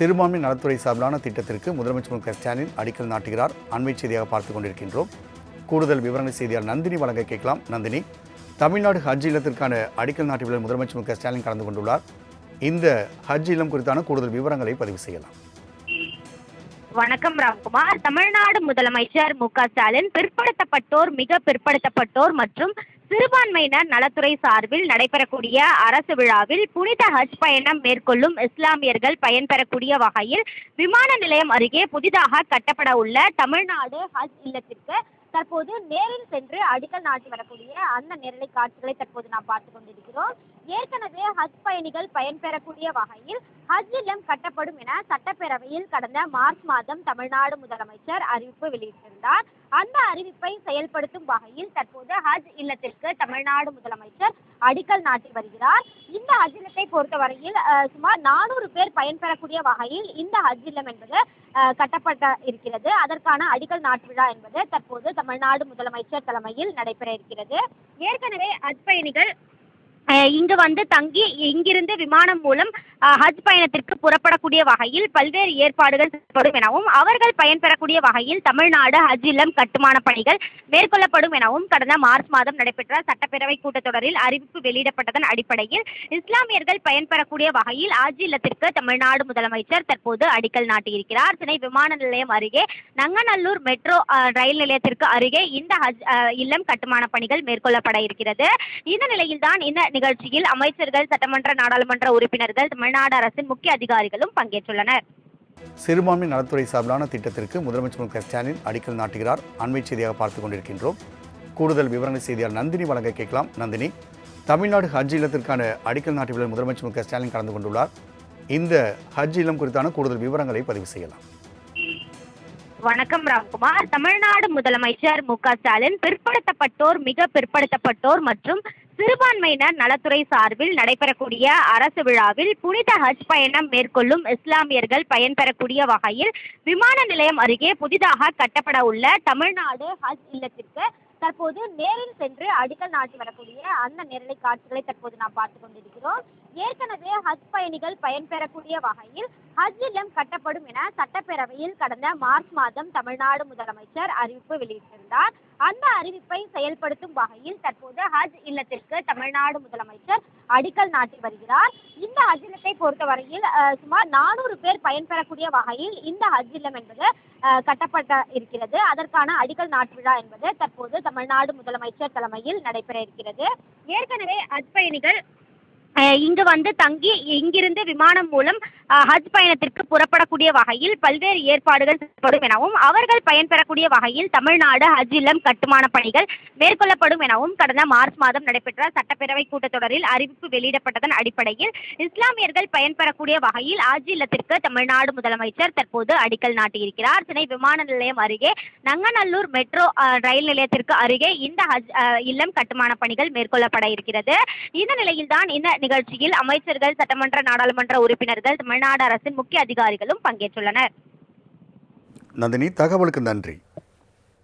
சிறுபான்மை நலத்துறை சார்பிலான திட்டத்திற்கு முதலமைச்சர் மு க ஸ்டாலின் அடிக்கல் நாட்டுகிறார். அண்மை செய்தியாக பார்த்துக் கொண்டிருக்கின்றோம். கூடுதல் விவரங்கள் செய்தியாளர் நந்தினி வழங்க கேட்கலாம். நந்தினி, தமிழ்நாடு ஹஜ் இல்லத்திற்கான அடிக்கல் நாட்டு விழாவில் முதலமைச்சர் மு க ஸ்டாலின் கலந்து கொண்டுள்ளார். இந்த ஹஜ் இல்லம் குறித்தான கூடுதல் விவரங்களை பதிவு செய்யலாம். வணக்கம் ராம்குமார். தமிழ்நாடு முதலமைச்சர் மு க ஸ்டாலின் பிற்படுத்தப்பட்டோர், மிக பிற்படுத்தப்பட்டோர் மற்றும் சிறுபான்மையினர் நலத்துறை சார்பில் நடைபெறக்கூடிய அரசு விழாவில் புனித ஹஜ் பயணம் மேற்கொள்ளும் இஸ்லாமியர்கள் பயன்பெறக்கூடிய வகையில் விமான நிலையம் அருகே புதிதாக கட்டப்பட உள்ள தமிழ்நாடு ஹஜ் இல்லத்திற்கு தற்போது நேரில் சென்று அடிக்கல் நாட்டி வரக்கூடிய அந்த நேரலை காட்சிகளை தற்போது நாம் பார்த்து கொண்டிருக்கிறோம். ஏற்கனவே ஹஜ் பயணிகள் பயன்பெறக்கூடிய வகையில் ஹஜ் இல்லம் கட்டப்படும் என சட்டப்பேரவையில் கடந்த மார்ச் மாதம் தமிழ்நாடு முதலமைச்சர் அறிவிப்பு வெளியிட்டிருந்தார். அந்த அறிவிப்பை செயல்படுத்தும் வகையில் தற்போது ஹஜ் இல்லத்திற்கு தமிழ்நாடு முதலமைச்சர் அடிக்கல் நாட்டி வருகிறார். இந்த ஹஜ் இல்லத்தை பொறுத்தவரையில் சுமார் 400 பேர் பயன்பெறக்கூடிய வகையில் இந்த ஹஜ் இல்லம் என்பது கட்டப்பட்ட இருக்கிறது. அதற்கான அடிக்கல் நாட்டு விழா என்பது தற்போது தமிழ்நாடு முதலமைச்சர் தலைமையில் நடைபெற இருக்கிறது. ஏற்கனவே ஹஜ் பயணிகள் இங்கு வந்து தங்கி இங்கிருந்து விமானம் மூலம் ஹஜ் பயணத்திற்கு புறப்படக்கூடிய வகையில் பல்வேறு ஏற்பாடுகள் செய்யப்படும் எனவும் அவர்கள் பயன்பெறக்கூடிய வகையில் தமிழ்நாடு ஹஜ் இல்லம் கட்டுமான பணிகள் மேற்கொள்ளப்படும் எனவும் கடந்த மார்ச் மாதம் நடைபெற்ற சட்டப்பேரவை கூட்டத்தொடரில் அறிவிப்பு வெளியிடப்பட்டதன் அடிப்படையில் இஸ்லாமியர்கள் பயன்பெறக்கூடிய வகையில் ஹஜ் இல்லத்திற்கு தமிழ்நாடு முதலமைச்சர் தற்போது அடிக்கல் நாட்டியிருக்கிறார். சென்னை விமான நிலையம் அருகே நங்கநல்லூர் மெட்ரோ ரயில் நிலையத்திற்கு அருகே இந்த ஹஜ் இல்லம் கட்டுமான பணிகள் மேற்கொள்ளப்பட இருக்கிறது. இந்த நிலையில்தான் இந்த நிகழ்ச்சியில் அமைச்சர்கள், சட்டமன்ற, நாடாளுமன்ற உறுப்பினர்கள், தமிழ்நாடு அரசின் முக்கிய அதிகாரிகளும் பங்கேற்றுள்ளனர். சிறுபான்மை நலத்துறை சார்பிலான திட்டத்திற்கு முதலமைச்சர் மு க ஸ்டாலின் அடிக்கல் நாட்டுகிறார். அண்மை செய்தியாக பார்த்துக் கொண்டிருக்கின்றோம். கூடுதல் விவரங்கள் செய்தியாளர் நந்தினி வழங்க கேட்கலாம். நந்தினி, தமிழ்நாடு ஹஜ் இல்லத்திற்கான அடிக்கல் நாட்டு விழாவில் முதலமைச்சர் மு க ஸ்டாலின் கலந்து கொண்டுள்ளார். இந்த ஹஜ் இல்லம் குறித்தான கூடுதல் விவரங்களை பதிவு செய்யலாம். வணக்கம் ராம்குமார். தமிழ்நாடு முதலமைச்சர் மு க ஸ்டாலின் பிற்படுத்தப்பட்டோர், மிக பிற்படுத்தப்பட்டோர் மற்றும் சிறுபான்மையினர் நலத்துறை சார்பில் நடைபெறக்கூடிய அரசு விழாவில் புனித ஹஜ் பயணம் மேற்கொள்ளும் இஸ்லாமியர்கள் பயன்பெறக்கூடிய வகையில் விமான நிலையம் அருகே புதிதாக கட்டப்பட உள்ள தமிழ்நாடு ஹஜ் இல்லத்திற்கு தற்போது நேரில் சென்று அடிக்கல் நாட்டி வரக்கூடிய அந்த நேரலை காட்சிகளை தற்போது நாம் பார்த்து கொண்டிருக்கிறோம். ஏற்கனவே ஹஜ் பயணிகள் பயன்பெறக்கூடிய வகையில் ஹஜ் இல்லம் கட்டப்படும் என சட்டப்பேரவையில் கடந்த மார்ச் மாதம் தமிழ்நாடு முதலமைச்சர் அறிவிப்பு வெளியிட்டிருந்தார். அந்த அறிவிப்பை செயல்படுத்தும் வகையில் தற்போது ஹஜ் இல்லத்திற்கு தமிழ்நாடு முதலமைச்சர் அடிக்கல் நாட்டி வருகிறார். இந்த ஹஜ் இல்லத்தை பொறுத்தவரையில் சுமார் 400 பேர் பயன்பெறக்கூடிய வகையில் இந்த ஹஜ் இல்லம் என்பது கட்டப்பட்ட இருக்கிறது. அதற்கான அடிக்கல் நாட்டு விழா என்பது தற்போது தமிழ்நாடு முதலமைச்சர் தலைமையில் நடைபெற இருக்கிறது. ஏற்கனவே ஹஜ் பயணிகள் இங்கு வந்து தங்கி இங்கிருந்து விமானம் மூலம் ஹஜ் பயணத்திற்கு புறப்படக்கூடிய வகையில் பல்வேறு ஏற்பாடுகள் செய்யப்படும் எனவும் அவர்கள் பயன்பெறக்கூடிய வகையில் தமிழ்நாடு ஹஜ் இல்லம் கட்டுமான பணிகள் மேற்கொள்ளப்படும் எனவும் கடந்த மார்ச் மாதம் நடைபெற்ற சட்டப்பேரவை கூட்டத்தொடரில் அறிவிப்பு வெளியிடப்பட்டதன் அடிப்படையில் இஸ்லாமியர்கள் பயன்பெறக்கூடிய வகையில் ஹஜ் இல்லத்திற்கு தமிழ்நாடு முதலமைச்சர் தற்போது அடிக்கல் நாட்டியிருக்கிறார். சென்னை விமான நிலையம் அருகே நங்கநல்லூர் மெட்ரோ ரயில் நிலையத்திற்கு அருகே இந்த ஹஜ் இல்லம் கட்டுமான பணிகள் மேற்கொள்ளப்பட இருக்கிறது. இந்த நிலையில்தான் இந்த நிகழ்ச்சியில் அமைச்சர்கள், சட்டமன்ற, நாடாளுமன்ற உறுப்பினர்கள், தமிழ்நாடு அரசின் முக்கிய அதிகாரிகளும் பங்கேற்றுள்ளனர். நந்தினி, தகவலுக்கு நன்றி.